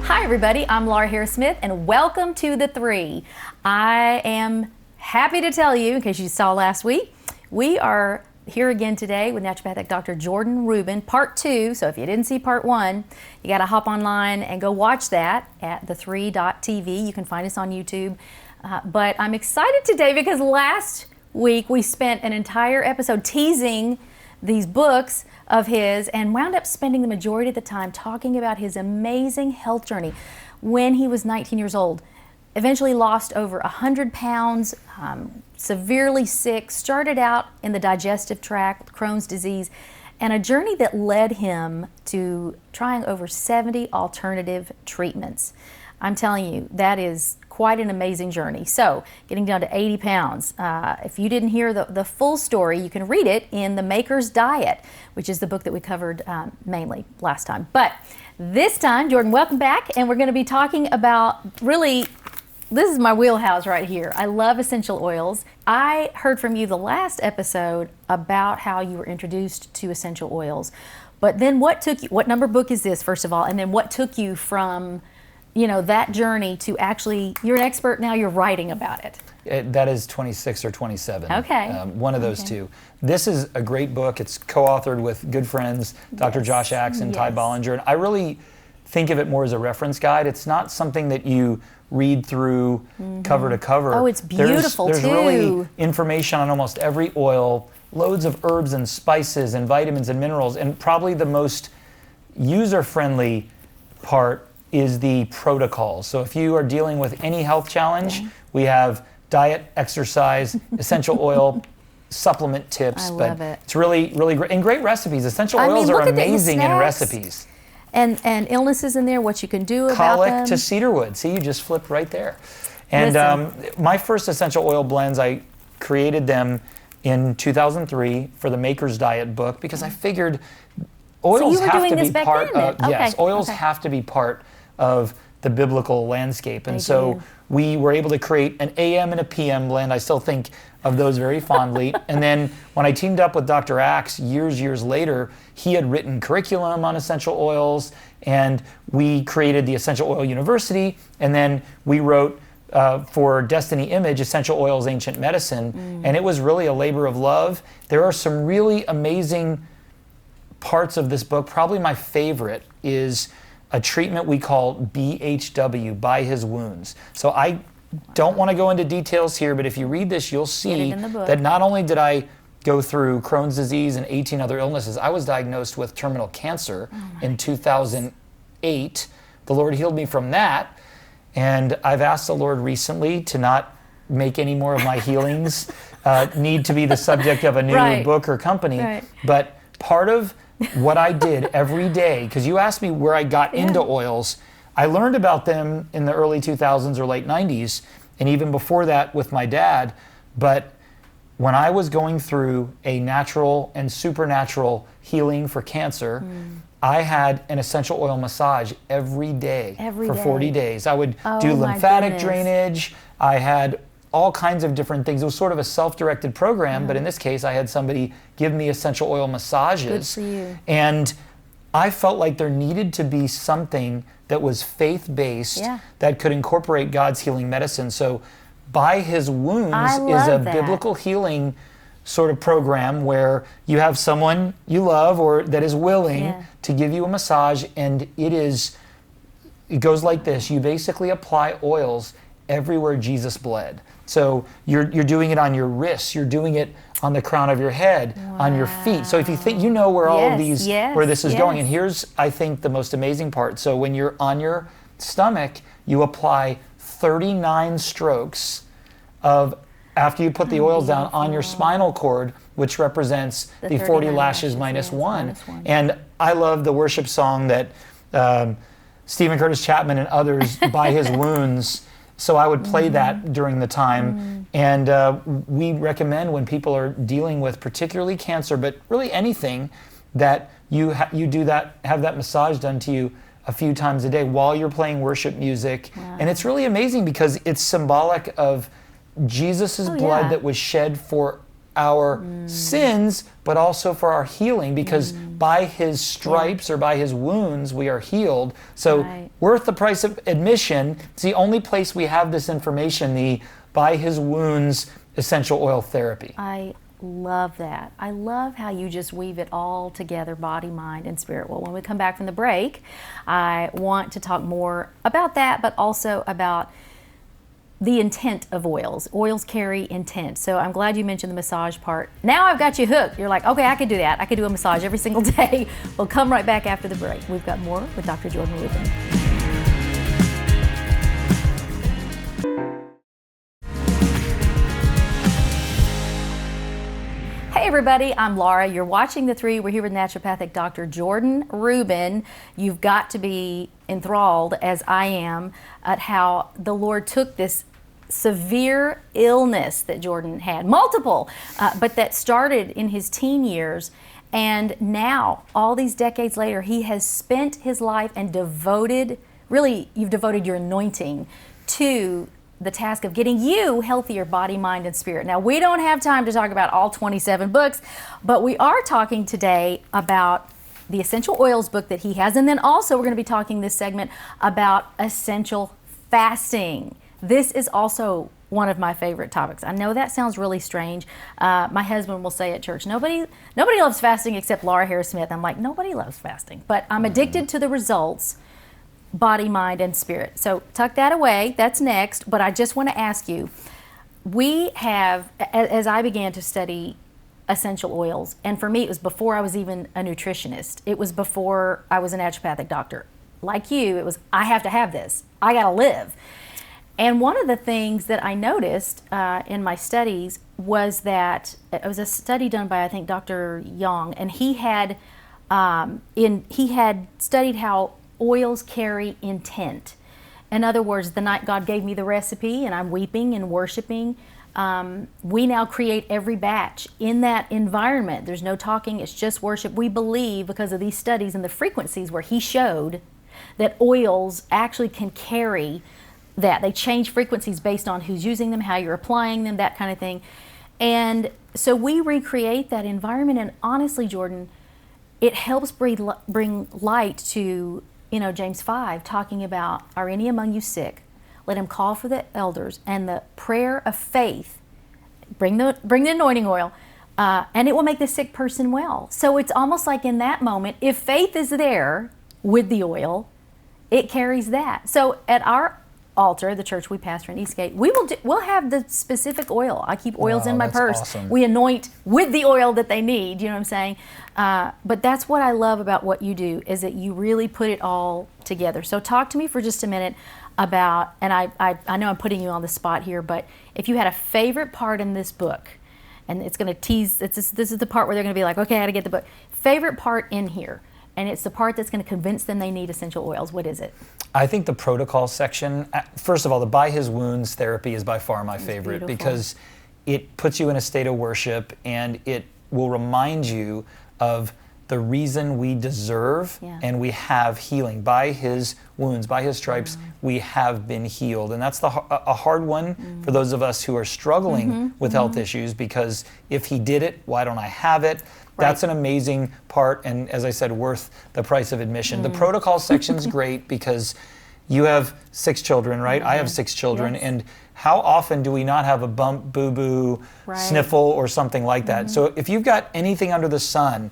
Hi everybody, I'm Laura Harris-Smith and welcome to The Three. I am happy to tell you, in case you saw last week, we are here again today with naturopathic Dr. Jordan Rubin, part 2. So if you didn't see part 1, you got to hop online and go watch that at the3.tv. You can find us on YouTube. But I'm excited today because last week we spent an entire episode teasing these books of his and wound up spending the majority of the time talking about his amazing health journey when he was 19 years old. Eventually lost over 100 pounds, severely sick, started out in the digestive tract with Crohn's disease, and a journey that led him to trying over 70 alternative treatments. I'm telling you, that is quite an amazing journey. So, getting down to 80 pounds. If you didn't hear the full story, you can read it in The Maker's Diet, which is the book that we covered mainly last time. But this time, Jordan, welcome back, and we're going to be talking about really, this is my wheelhouse right here. I love essential oils. I heard from you the last episode about how you were introduced to essential oils. But then what took you, what number book is this, first of all, and then what took you from that journey to actually, you're an expert now, you're writing about it. That is 26 or 27. Okay. One of those two. This is a great book. It's co-authored with good friends, Dr. Josh Axe and Ty Bollinger. And I really think of it more as a reference guide. It's not something that you read through cover to cover. Oh, it's beautiful There's too. really information on almost every oil, loads of herbs and spices and vitamins and minerals. And probably the most user-friendly part is the protocol. So if you are dealing with any health challenge, we have diet, exercise, essential oil, supplement tips. I love it. It's really, really great. And great recipes. Essential oils are amazing in recipes. And illnesses in there, what you can do about them. Colic to cedarwood. See, you just flipped right there. And my first essential oil blends, I created them in 2003 for the Maker's Diet book because I figured oils have to be part of, oils have to be part of the biblical landscape. And so we were able to create an AM and a PM blend. I still think of those very fondly. And then when I teamed up with Dr. Axe years later, he had written curriculum on essential oils, and we created the Essential Oil University, and then we wrote for Destiny Image, Essential Oils, Ancient Medicine, and it was really a labor of love. There are some really amazing parts of this book. Probably my favorite is a treatment we call BHW, by his wounds. So I don't want to go into details here, but if you read this, you'll see that not only did I go through Crohn's disease and 18 other illnesses, I was diagnosed with terminal cancer in 2008. The Lord healed me from that, and I've asked the Lord recently to not make any more of my healings need to be the subject of a new book or company. But part of what I did every day, because you asked me where I got into oils, I learned about them in the early 2000s or late 90s, and even before that with my dad. But when I was going through a natural and supernatural healing for cancer, I had an essential oil massage every day for 40 days. I would do lymphatic drainage. I had all kinds of different things. It was sort of a self-directed program, but in this case, I had somebody give me essential oil massages. Good for you. And I felt like there needed to be something that was faith-based that could incorporate God's healing medicine. So By His Wounds is a biblical healing sort of program where you have someone you love or that is willing to give you a massage, and it goes like this. You basically apply oils everywhere Jesus bled. So you're doing it on your wrists, you're doing it on the crown of your head, on your feet. So if you think you know where all of these, where this is going, and here's, I think, the most amazing part. So when you're on your stomach, you apply 39 strokes of, after you put the oils down, on your spinal cord, which represents the 40 lashes minus one. And I love the worship song that Stephen Curtis Chapman and others, By His Wounds. So I would play that during the time. And we recommend when people are dealing with particularly cancer, but really anything, that you do that, have that massage done to you a few times a day while you're playing worship music. And it's really amazing because it's symbolic of Jesus's blood that was shed for our sins, but also for our healing, because by his stripes or by his wounds, we are healed. So worth the price of admission. It's the only place we have this information, the by his wounds essential oil therapy. I love that. I love how you just weave it all together, body, mind, and spirit. Well, when we come back from the break, I want to talk more about that, but also about the intent of oils. Oils carry intent. So I'm glad you mentioned the massage part. Now I've got you hooked. You're like, okay, I could do that. I could do a massage every single day. We'll come right back after the break. We've got more with Dr. Jordan Rubin. Hey everybody, I'm Laura. You're watching The Three. We're here with naturopathic Dr. Jordan Rubin. You've got to be enthralled, as I am, at how the Lord took this severe illness that Jordan had, multiple, but that started in his teen years. And now, all these decades later, he has spent his life and devoted, really, you've devoted your anointing to the task of getting you healthier body, mind, and spirit. Now, we don't have time to talk about all 27 books, but we are talking today about the essential oils book that he has, and then also we're going to be talking this segment about essential fasting. This is also one of my favorite topics. I know that sounds really strange. My husband will say at church, nobody loves fasting except Laura Harris Smith. I'm like, nobody loves fasting, but I'm addicted to the results, body, mind, and spirit. So tuck that away. That's next. But I just want to ask you, we have, as I began to study essential oils, and for me it was before I was even a nutritionist. It was before I was a naturopathic doctor. Like you, it was, I have to have this. I got to live. And one of the things that I noticed in my studies was that it was a study done by, I think, Dr. Young, and he had studied how oils carry intent. In other words, the night God gave me the recipe and I'm weeping and worshiping, we now create every batch in that environment. There's no talking, it's just worship. We believe, because of these studies and the frequencies where he showed that oils actually can carry that. They change frequencies based on who's using them, how you're applying them, that kind of thing. And so we recreate that environment, and honestly, Jordan, it helps bring light to, James 5, talking about, are any among you sick? Let him call for the elders, and the prayer of faith, bring the anointing oil, and it will make the sick person well. So it's almost like in that moment, if faith is there with the oil, it carries that. So at our altar, the church we pastor in Eastgate, we'll have the specific oil. I keep oils in my purse. Awesome. We anoint with the oil that they need. You know what I'm saying? But that's what I love about what you do, is that you really put it all together. So talk to me for just a minute about, and I know I'm putting you on the spot here, but if you had a favorite part in this book, and it's going to tease, this is the part where they're going to be like, okay, I got to get the book. Favorite part in here, and it's the part that's going to convince them they need essential oils. What is it? I think the protocol section, first of all, the by his wounds therapy is by far my favorite, because it puts you in a state of worship, and it will remind you of the reason we deserve and we have healing. By his wounds, by his stripes, we have been healed. And that's a hard one for those of us who are struggling with health issues, because if he did it, why don't I have it? That's an amazing part, and as I said, worth the price of admission. The protocol section's great because you have 6 children, right? I have 6 children, and how often do we not have a bump, boo-boo, sniffle, or something like that? So if you've got anything under the sun,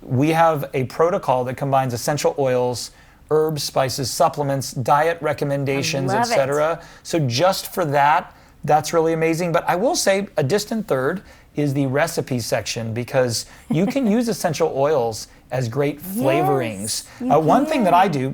we have a protocol that combines essential oils, herbs, spices, supplements, diet recommendations, etc. So just for that, that's really amazing. But I will say a distant third is the recipe section, because you can use essential oils as great flavorings. One thing that I do,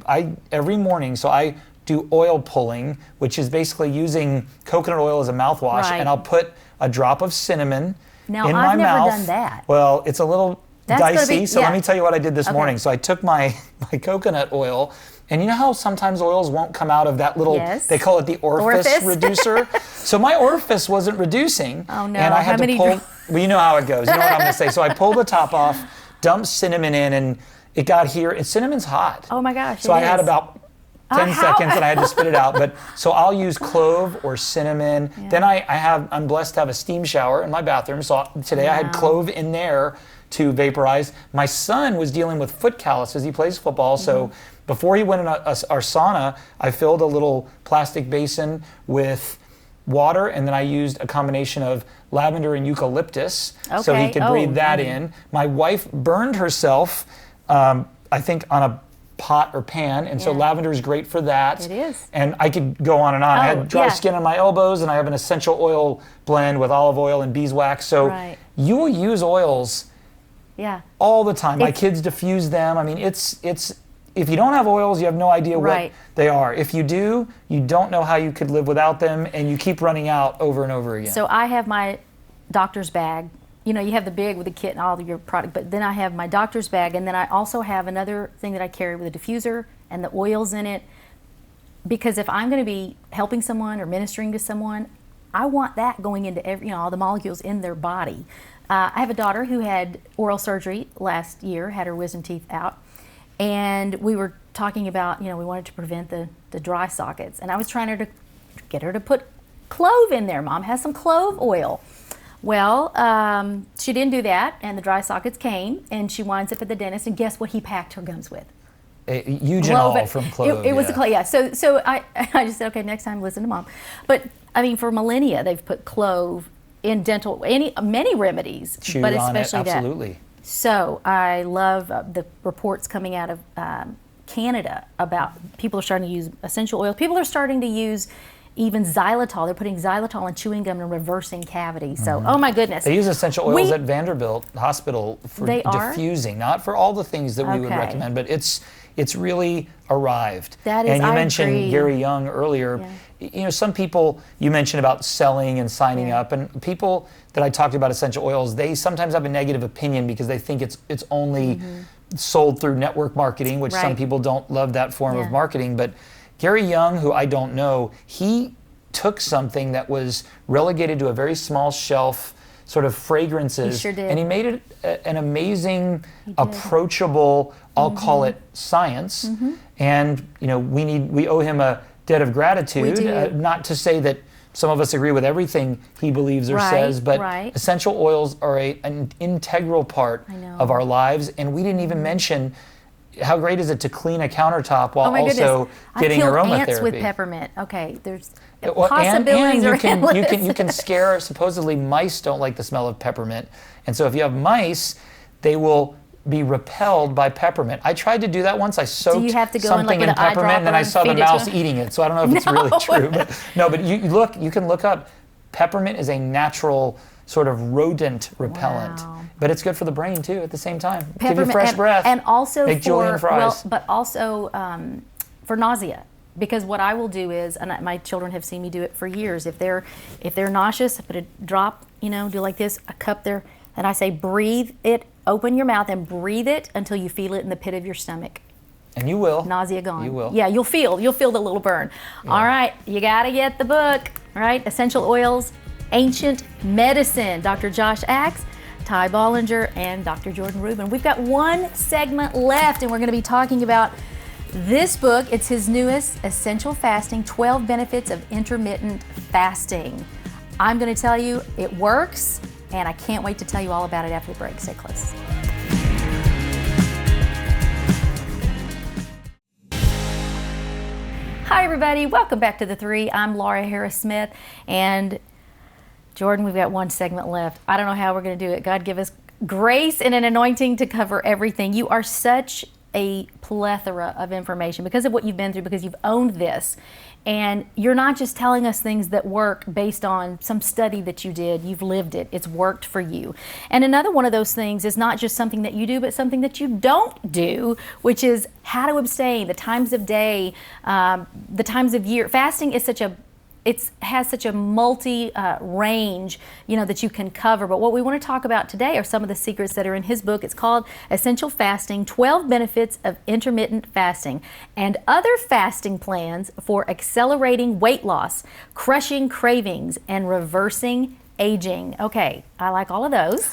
every morning, so I do oil pulling, which is basically using coconut oil as a mouthwash, and I'll put a drop of cinnamon in my mouth. I've never done that. Well, it's a little dicey, so let me tell you what I did this morning. So I took my coconut oil, and you know how sometimes oils won't come out of that little, they call it the orifice reducer? So my orifice wasn't reducing, and I had to pull, well, you know how it goes, you know what I'm gonna say. So I pulled the top off, dumped cinnamon in, and it got here, and cinnamon's hot. Oh my gosh, So I had about 10 seconds and I had to spit it out. But so I'll use clove or cinnamon. Yeah. Then I'm blessed to have a steam shower in my bathroom. So today I had clove in there to vaporize. My son was dealing with foot calluses. He plays football. So before he went in our sauna, I filled a little plastic basin with water, and then I used a combination of lavender and eucalyptus so he could breathe that in. My wife burned herself, I think, on a pot or pan, and so lavender is great for that. It is. And I could go on and on. I had dry skin on my elbows, and I have an essential oil blend with olive oil and beeswax. So you will use oils all the time. My kids diffuse them. I mean, it's if you don't have oils, you have no idea what they are. If you do, you don't know how you could live without them, and you keep running out over and over again. So I have my doctor's bag. You know, you have the big with the kit and all of your product, but then I have my doctor's bag, and then I also have another thing that I carry with a diffuser and the oils in it, because if I'm going to be helping someone or ministering to someone, I want that going into every, all the molecules in their body. I have a daughter who had oral surgery last year, had her wisdom teeth out, and we were talking about, we wanted to prevent the dry sockets, and I was trying to get her to put clove in there. Mom has some clove oil. Well, she didn't do that, and the dry sockets came, and she winds up at the dentist, and guess what he packed her gums with? Eugenol from clove. It was the clove, So I just said, okay, next time listen to Mom. But I mean, for millennia, they've put clove in dental, many remedies, Chewed but on especially it, absolutely. That. So I love the reports coming out of Canada about people are starting to use essential oils. People are starting to use even xylitol. They're putting xylitol in chewing gum and reversing cavities. So, oh my goodness. They use essential oils at Vanderbilt Hospital for diffusing, not for all the things that we would recommend, but it's really arrived. That is, and you I mentioned agree. Gary Young earlier. Some people, you mentioned about selling and signing up, and people that I talked about essential oils, they sometimes have a negative opinion because they think it's only sold through network marketing, which some people don't love that form of marketing. But Gary Young, who I don't know, he took something that was relegated to a very small shelf, sort of fragrances, he sure did. and he made it an amazing, approachable, I'll call it science. And we owe him a debt of gratitude. Not to say that some of us agree with everything he believes or says, but essential oils are an integral part of our lives. And we didn't even mention how great is it to clean a countertop while also getting aromatherapy. I killed ants with peppermint. Okay, there's possibilities are endless. You can scare, supposedly mice don't like the smell of peppermint. And so if you have mice, they will be repelled by peppermint. I tried to do that once. I soaked something in peppermint, and then I saw the mouse eating it. So I don't know if it's really true. But you can look up. Peppermint is a natural sort of rodent repellent, but it's good for the brain too. At the same time, give you fresh breath, and also make julienne fries. But also for nausea. Because what I will do is, and my children have seen me do it for years. If they're nauseous, I put a drop, do like this, a cup there, and I say, breathe it. Open your mouth and breathe it until you feel it in the pit of your stomach. And you will. Nausea gone. You will. Yeah, you'll feel the little burn. Yeah. All right, you got to get the book. All right, Essential Oils, Ancient Medicine. Dr. Josh Axe, Ty Bollinger, and Dr. Jordan Rubin. We've got one segment left, and we're going to be talking about this book. It's his newest, Essential Fasting, 12 Benefits of Intermittent Fasting. I'm going to tell you it works, and I can't wait to tell you all about it after the break. Stay close. Hi, everybody. Welcome back to The Three. I'm Laura Harris-Smith, and Jordan, we've got one segment left. I don't know how we're going to do it. God give us grace and an anointing to cover everything. You are such a plethora of information because of what you've been through, because you've owned this. And you're not just telling us things that work based on some study that you did. You've lived it. It's worked for you. And another one of those things is not just something that you do, but something that you don't do, which is how to abstain, the times of day, the times of year. Fasting is has such a multi range, that you can cover. But what we want to talk about today are some of the secrets that are in his book. It's called Essential Fasting, 12 Benefits of Intermittent Fasting and Other Fasting Plans for Accelerating Weight Loss, Crushing Cravings, and Reversing Aging. Okay, I like all of those.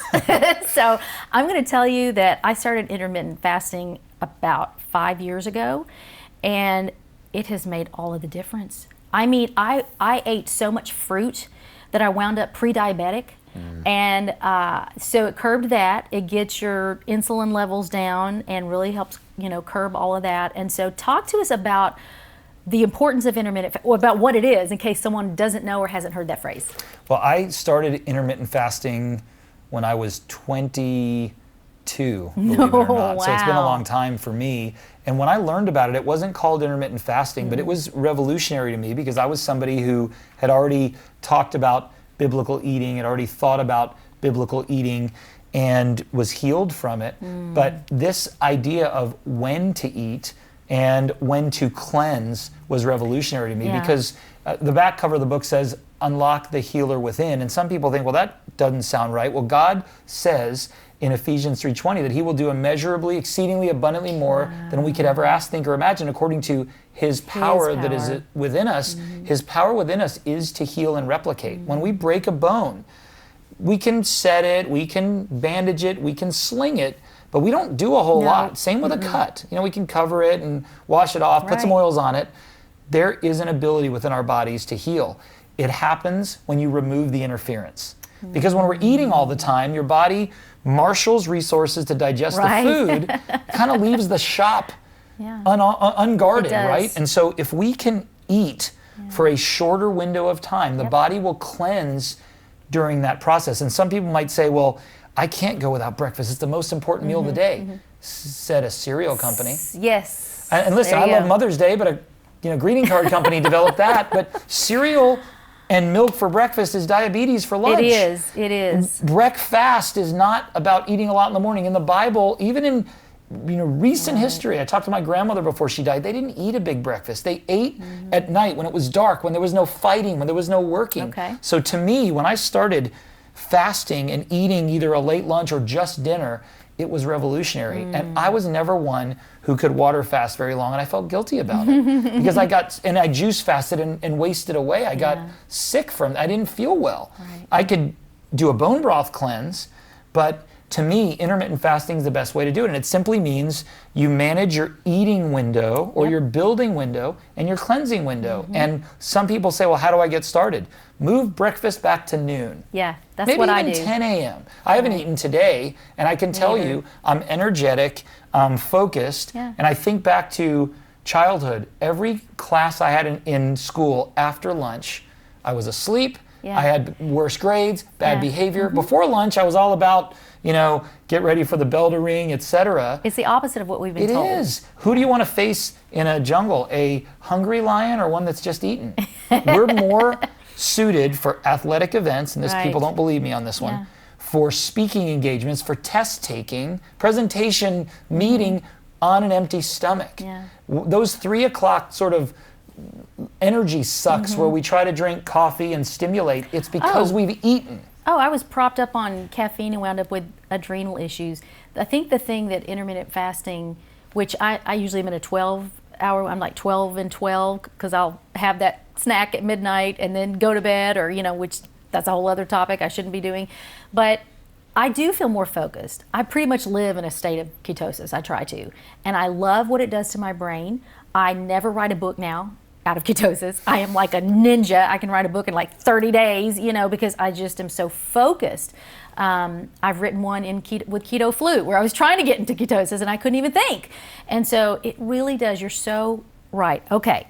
So I'm going to tell you that I started intermittent fasting about 5 years ago. And it has made all of the difference. I mean, I ate so much fruit that I wound up pre-diabetic. And so it curbed that. It gets your insulin levels down and really helps, curb all of that. And so talk to us about the importance of intermittent, or about what it is, in case someone doesn't know or hasn't heard that phrase. Well, I started intermittent fasting when I was 22, believe it or not. So it's been a long time for me. And when I learned about it, it wasn't called intermittent fasting, but it was revolutionary to me because I was somebody who had already talked about biblical eating, had already thought about biblical eating, and was healed from it. But this idea of when to eat and when to cleanse was revolutionary to me because the back cover of the book says, unlock the healer within. And some people think, well, that doesn't sound right. Well, God says in Ephesians 3:20 that he will do immeasurably, exceedingly abundantly more than we could ever ask, think, or imagine, according to his power that is within us. His power within us is to heal and replicate. When we break a bone, we can set it, we can bandage it, we can sling it, but we don't do a whole lot. Same with a cut. We can cover it and wash it off, put some oils on it. There is an ability within our bodies to heal. It happens when you remove the interference. Because when we're eating all the time, your body marshals resources to digest the food, kind of leaves the shop unguarded, right? And so if we can eat for a shorter window of time, the body will cleanse during that process. And some people might say, well, I can't go without breakfast. It's the most important meal of the day, said a cereal company. Yes. And listen, I love Mother's Day, but a greeting card company developed that. But cereal and milk for breakfast is diabetes for lunch. It is. Breakfast is not about eating a lot in the morning. In the Bible, even in recent history, I talked to my grandmother before she died. They didn't eat a big breakfast. They ate at night when it was dark, when there was no fighting, when there was no working. So to me, when I started fasting and eating either a late lunch or just dinner, it was revolutionary. And I was never one who could water fast very long, and I felt guilty about it because I juice fasted and wasted away. I got sick from it. I didn't feel well. I could do a bone broth cleanse, but to me, intermittent fasting is the best way to do it. And it simply means you manage your eating window or your building window and your cleansing window. And some people say, well, how do I get started? Move breakfast back to noon. Yeah, that's what I do. Maybe even 10 a.m. I haven't eaten today, and I can tell you I'm energetic, I'm focused, and I think back to childhood. Every class I had in school after lunch, I was asleep, I had worse grades, bad behavior. Before lunch, I was all about, get ready for the bell to ring, etc. It's the opposite of what we've been told. It is. Who do you want to face in a jungle? A hungry lion or one that's just eaten? We're more suited for athletic events, and people don't believe me on this one, for speaking engagements, for test taking, presentation, meeting on an empty stomach. Those 3 o'clock sort of energy sucks where we try to drink coffee and stimulate, it's because we've eaten. I was propped up on caffeine and wound up with adrenal issues. I think the thing that intermittent fasting, which I usually am in a 12-hour, I'm like 12 and 12, because I'll have that snack at midnight and then go to bed, or, which that's a whole other topic I shouldn't be doing. But I do feel more focused. I pretty much live in a state of ketosis. I try to. And I love what it does to my brain. I never write a book now out of ketosis. I am like a ninja. I can write a book in like 30 days, because I just am so focused. I've written one with keto flu where I was trying to get into ketosis and I couldn't even think. And so it really does. You're so right. Okay.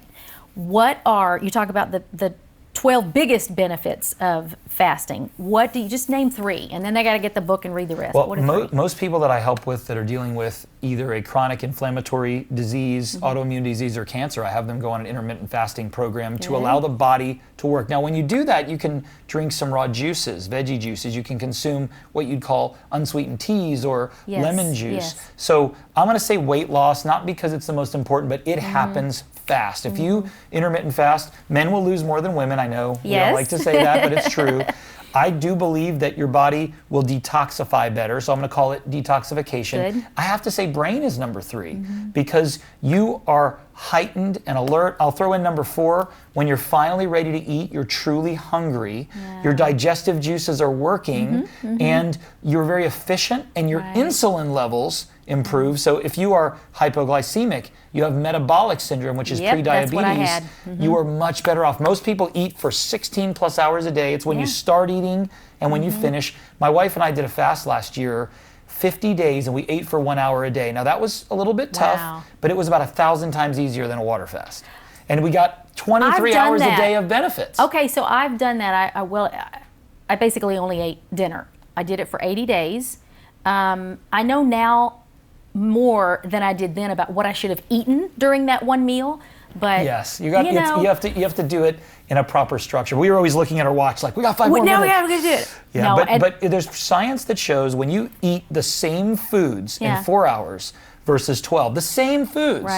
You talk about the 12 biggest benefits of fasting. What do you just name 3, and then they got to get the book and read the rest? Well, most people that I help with that are dealing with either a chronic inflammatory disease, autoimmune disease, or cancer, I have them go on an intermittent fasting program to allow the body to work. Now, when you do that, you can drink some raw juices, veggie juices. You can consume what you'd call unsweetened teas or lemon juice. So I'm going to say weight loss, not because it's the most important, but it happens fast. If you intermittent fast, men will lose more than women. I know we don't like to say that, but it's true. I do believe that your body will detoxify better, so I'm going to call it detoxification. I have to say brain is number 3 because you are heightened and alert. I'll throw in number 4. When you're finally ready to eat, you're truly hungry. Your digestive juices are working, and you're very efficient, and your insulin levels improve. So if you are hypoglycemic, you have metabolic syndrome, which is prediabetes, that's what I had. you are much better off. Most people eat for 16 plus hours a day. It's when you start eating and when you finish. My wife and I did a fast last year, 50 days, and we ate for 1 hour a day. Now that was a little bit tough, but it was about 1,000 times easier than a water fast. And we got 23 hours a day of benefits. Okay, so I've done that. I basically only ate dinner. I did it for 80 days. I know now more than I did then about what I should have eaten during that one meal. But yes, you have to do it in a proper structure. We were always looking at our watch like, we got 5 more minutes. Now we got to do it. Yeah, no, but there's science that shows when you eat the same foods in 4 hours versus 12, the same foods,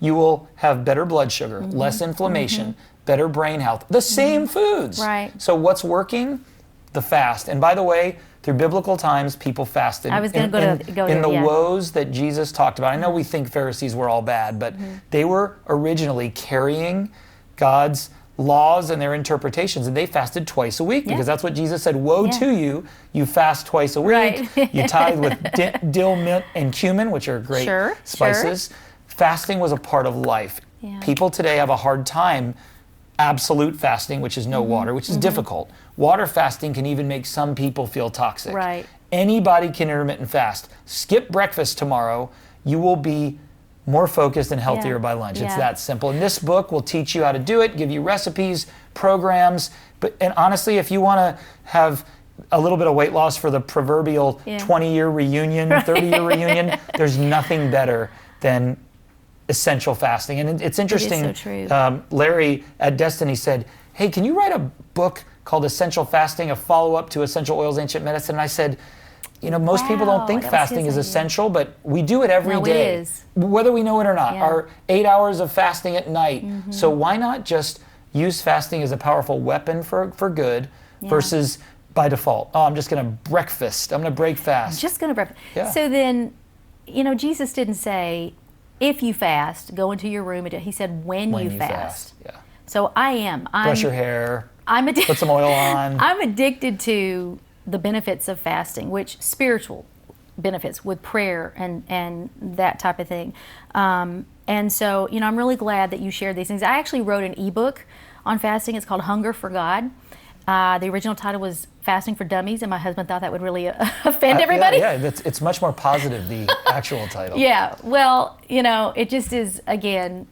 you will have better blood sugar, less inflammation, better brain health. The same foods. Right. So what's working? The fast. And by the way, through biblical times, people fasted. I was going to go in there, the woes that Jesus talked about. I know we think Pharisees were all bad, but they were originally carrying God's laws and their interpretations, and they fasted twice a week because that's what Jesus said. Woe to you! You fast twice a week. You tithe with dill, mint, and cumin, which are great spices. Fasting was a part of life. People today have a hard time absolute fasting, which is no water, which is difficult. Water fasting can even make some people feel toxic. Right. Anybody can intermittent fast. Skip breakfast tomorrow. You will be more focused and healthier by lunch. It's that simple. And this book will teach you how to do it, give you recipes, programs. And honestly, if you want to have a little bit of weight loss for the proverbial 20-year reunion, 30-year reunion, there's nothing better than essential fasting. And it's interesting. It is so true. Larry at Destiny said, hey, can you write a book called Essential Fasting, a follow-up to Essential Oils, Ancient Medicine? And I said, most people don't think fasting is essential, but we do it every day. It is. Whether we know it or not. Our 8 hours of fasting at night. So why not just use fasting as a powerful weapon for good versus by default? Oh, I'm just going to breakfast. I'm going to break fast. Just going to breakfast. So then, Jesus didn't say, if you fast, go into your room. He said, when you fast. Yeah. So I'm brush your hair. Put some oil on. I'm addicted to the benefits of fasting, which spiritual benefits with prayer and that type of thing. And so, I'm really glad that you shared these things. I actually wrote an ebook on fasting. It's called Hunger for God. The original title was Fasting for Dummies, and my husband thought that would really offend everybody. It's much more positive, the actual title. Yeah, well, it just is, again,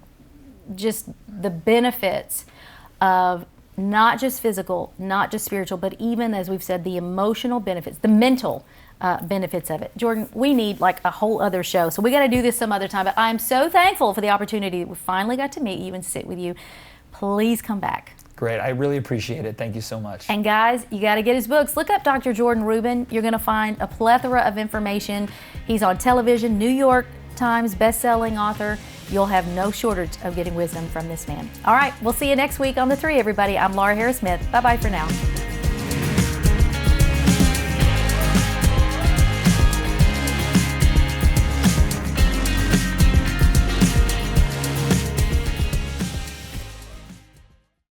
just the benefits of not just physical, not just spiritual, but even, as we've said, the emotional benefits, the mental benefits of it. Jordan, we need like a whole other show, so we got to do this some other time, but I'm so thankful for the opportunity that we finally got to meet you and sit with you. Please come back. Great. I really appreciate it. Thank you so much. And guys, you got to get his books. Look up Dr. Jordan Rubin. You're going to find a plethora of information. He's on television, New York Times best-selling author. You'll have no shortage of getting wisdom from this man. All right, we'll see you next week on The 3, everybody. I'm Laura Harris-Smith. Bye-bye for now.